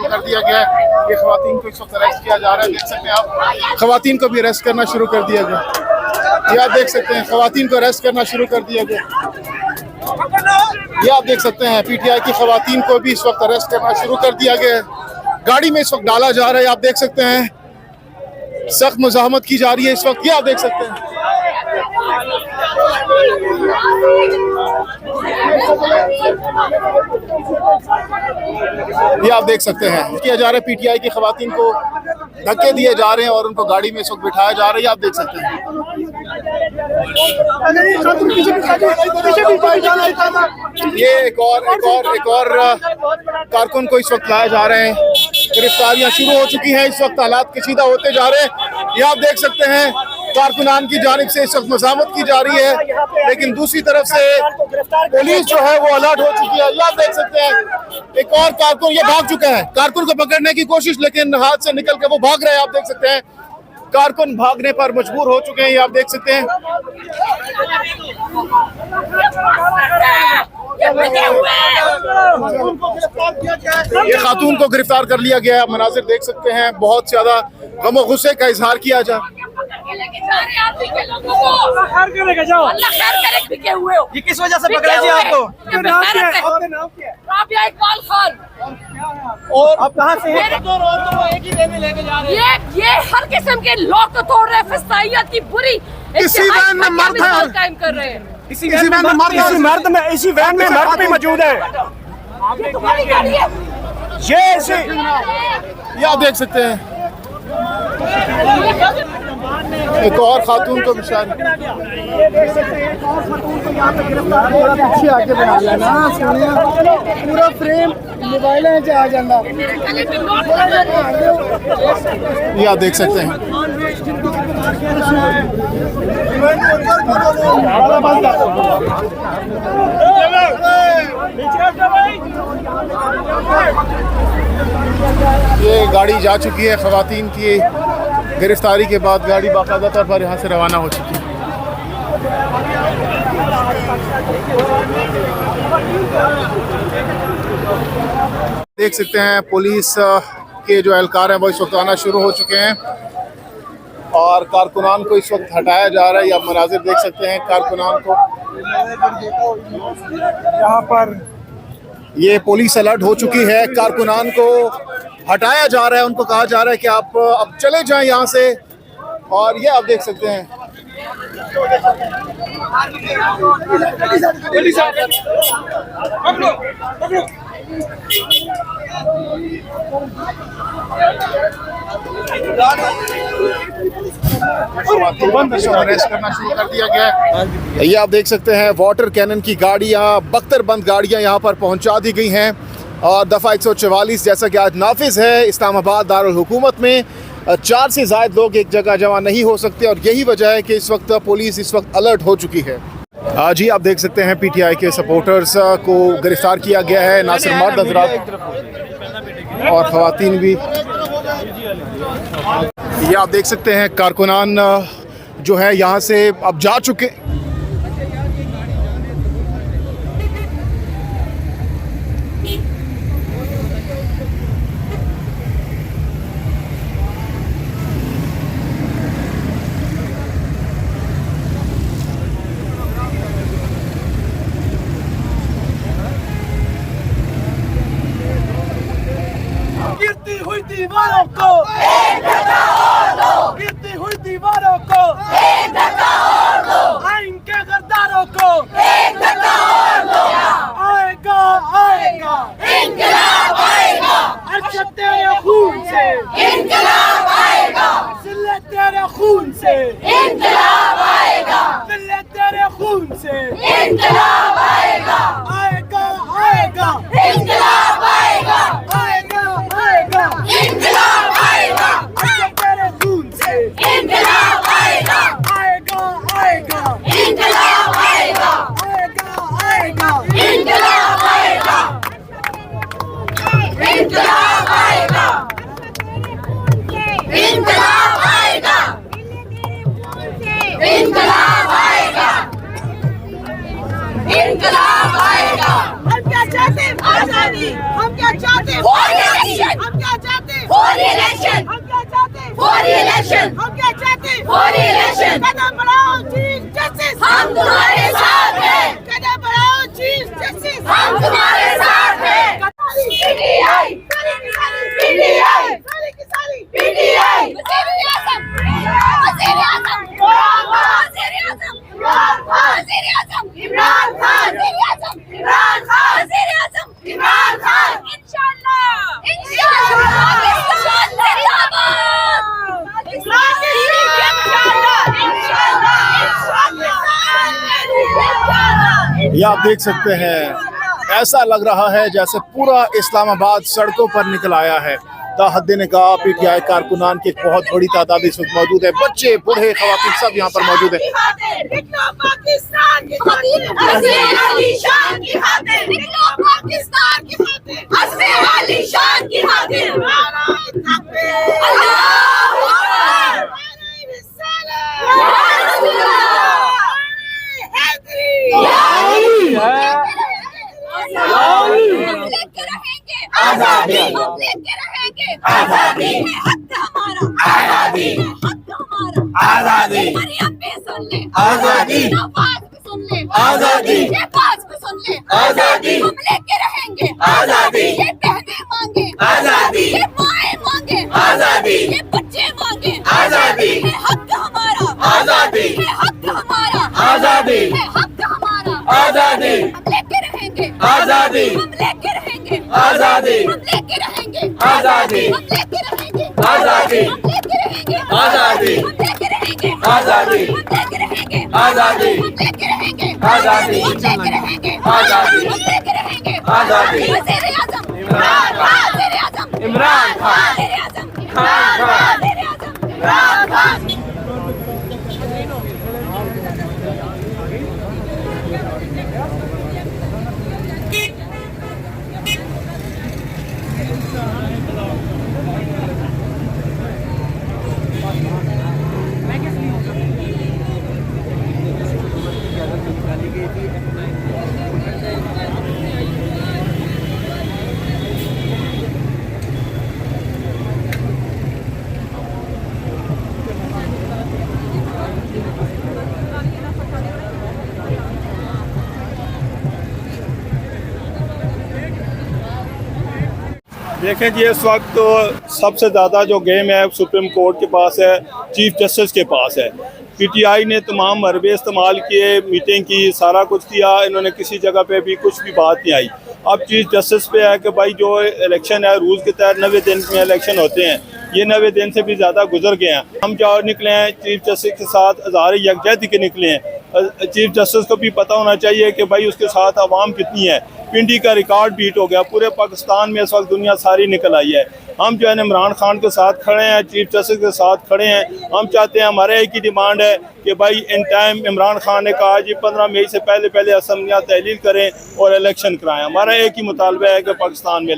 कर दिया गया है। ये खवातीन को इस वक्त अरेस्ट किया जा रहा है। देख सकते हैं आप, खवातीन को भी अरेस्ट करना शुरू कर दिया गया। ये आप देख सकते हैं, खवातीन को अरेस्ट करना शुरू कर दिया गया। ये आप देख सकते हैं, पीटीआई की खवातीन को भी इस वक्त अरेस्ट करना शुरू कर दिया गया है। गाड़ी में इस वक्त डाला जा रहा है। आप देख सकते हैं, सख्त मुज़ाहमत की जा रही है इस वक्त। ये आप देख सकते हैं, ये आप देख सकते हैं किया जा रहा है। पीटीआई की खवातीन को धक्के दिए जा रहे हैं और उनको गाड़ी में इस वक्त बिठाया जा रहा है। आप देख सकते हैं, ये एक और कारकुन को इस वक्त लाया जा रहे हैं। गिरफ्तारियां शुरू हो चुकी हैं। इस वक्त हालात कशीदा होते जा रहे हैं। ये आप देख सकते हैं, कारकुनान की जानिब से इस वक्त मज़ामत की जा रही है, लेकिन दूसरी तरफ से पुलिस जो है वो अलर्ट हो चुकी है। ये आप देख सकते हैं, एक और कारकुन ये भाग चुका है। कारकुन को पकड़ने की कोशिश, लेकिन हाथ से निकल के वो भाग रहे हैं। आप देख सकते हैं, कारकुन भागने पर मजबूर हो चुके हैं। ये आप देख सकते हैं, ये खातून को गिरफ्तार कर लिया गया। मनाजिर देख सकते हैं, बहुत ज्यादा गम और गुस्से का इजहार किया जा। ये किस वजह से पकड़ा जी आपको? और आप कहाँ से हैं? ये हर किस्म के लॉ को तोड़ रहे हैं, फिस्ताइयत की बुरी इसी वैन में मर्द है, कायम कर रहे हैं। इसी वैन में मर्द भी मौजूद है। ये तुम्हारी गाड़ी है। ये आप देख सकते हैं, एक और खातून को शायद पीछे आके बना लेना पूरा फ्रेम मोबाइल आ जाना। ये आप देख सकते हैं, ये गाड़ी जा चुकी है। खवातीन की गिरफ्तारी के बाद गाड़ी बाकायदा तौर पर यहाँ से रवाना हो चुकी है। देख सकते हैं, पुलिस के जो एहलकार हैं वो इस वक्त आना शुरू हो चुके हैं और कारकुनान को इस वक्त हटाया जा रहा है। आप मनाजिर देख सकते हैं, कारकुनान को यहाँ पर ये पुलिस अलर्ट हो चुकी है। कारकुनान को हटाया जा रहा है, उनको कहा जा रहा है कि आप अब चले जाएं यहाँ से। और ये आप देख सकते हैं, अरेस्ट करना शुरू कर दिया गया है। ये आप देख सकते हैं, वाटर कैनन की गाड़ियाँ, बख्तरबंद गाड़ियाँ यहाँ पर पहुँचा दी गई हैं। और दफ़ा 144 जैसा कि आज नाफिज है इस्लामाबाद दारुल हुकूमत में, 4 से ज़ायद लोग एक जगह जमा नहीं हो सकते और यही वजह है कि इस वक्त पुलिस इस वक्त अलर्ट हो चुकी है। जी आप देख सकते हैं, पीटीआई के सपोर्टर्स को गिरफ्तार किया गया है। नासिर मर्द हजरात और खवातीन भी। ये आप देख सकते हैं, कारकुनान जो है यहाँ से अब जा चुके। गिरती हुई दीवारों को एक धक्का और दो, गिरती हुई दीवारों को एक धक्का और दो, आइन के गद्दारों को एक धक्का और दो। आएगा आएगा इंकलाब आएगा, अरशद तेरे खून से इंकलाब आएगा, जिल्लत तेरे खून से इंकलाब आएगा, जिल्लत तेरे खून से इंकलाब आएगा, आएगा आएगा इंकलाब आएगा, आएगा आएगा इंकलाब आएगा, अरशद तेरे खून से इंकलाब आएगा, आएगा आएगा इंकलाब आएगा, आएगा आएगा इंकलाब आएगा। ये आप देख सकते हैं, ऐसा लग रहा है जैसे पूरा इस्लामाबाद सड़कों पर निकल आया है। हद निकाह पीटीआई कारकुनान की एक बहुत बड़ी तादाद इस वक्त मौजूद है। बच्चे, बूढ़े, खवातीन सब यहाँ पर मौजूद है। आजादी, आजादी, हक हमारा, आजादी, हक हमारा, आजादी, सुन ले, आजादी, आवाज भी सुन ले, आजादी, ये बात भी सुन ले, आजादी, हम लेके रहेंगे, आजादी, ये बहनें मांगे, आजादी, ये माएं मांगे, आजादी, ये बच्चे मांगे, आजादी, ये हक हमारा, आजादी, ये हक हमारा, आजादी, ये हक हमारा, आजादी, हम लेके रहेंगे, आजादी, हम लेके रहेंगे, आजादी, हम लेके रहेंगे, आजादी, हम लेके रहेंगे, आजादी, हम लेके रहेंगे, आजादी, हम लेके रहेंगे, आजादी, हम लेके रहेंगे, आजादी, हम लेके रहेंगे, आजादी, हम लेके रहेंगे, आजादी, हम लेके रहेंगे, आजादी। वज़ीर-ए-आज़म इमरान खान, वज़ीर-ए-आज़म इमरान खान, वज़ीर-ए-आज़म इमरान खान, वज़ीर-ए-आज़म इमरान खान। देखें जी, इस वक्त तो सबसे ज़्यादा जो गेम है सुप्रीम कोर्ट के पास है, चीफ जस्टिस के पास है। पीटीआई ने तमाम हरबे इस्तेमाल किए, मीटिंग की, सारा कुछ किया, इन्होंने किसी जगह पे भी कुछ भी बात नहीं आई। अब चीफ जस्टिस पे है कि भाई जो इलेक्शन है रूल्स के तहत 90 दिन में इलेक्शन होते हैं, ये 90 दिन से भी ज़्यादा गुजर गए हैं। हम जो निकले हैं चीफ जस्टिस के साथ हज़ार यकजहती के निकले हैं। चीफ जस्टिस को भी पता होना चाहिए कि भाई उसके साथ आवाम कितनी है। पिंडी का रिकॉर्ड बीट हो गया, पूरे पाकिस्तान में इस वक्त दुनिया सारी निकल आई है। हम जो है इमरान खान के साथ खड़े हैं, चीफ जस्टिस के साथ खड़े हैं। हम चाहते हैं, हमारे एक ही डिमांड है कि भाई इन टाइम इमरान खान ने कहा जी 15 मई से पहले पहले असम्बलियाँ तहलील करें और इलेक्शन कराएं। हमारा एक ही मुतालबा है कि पाकिस्तान में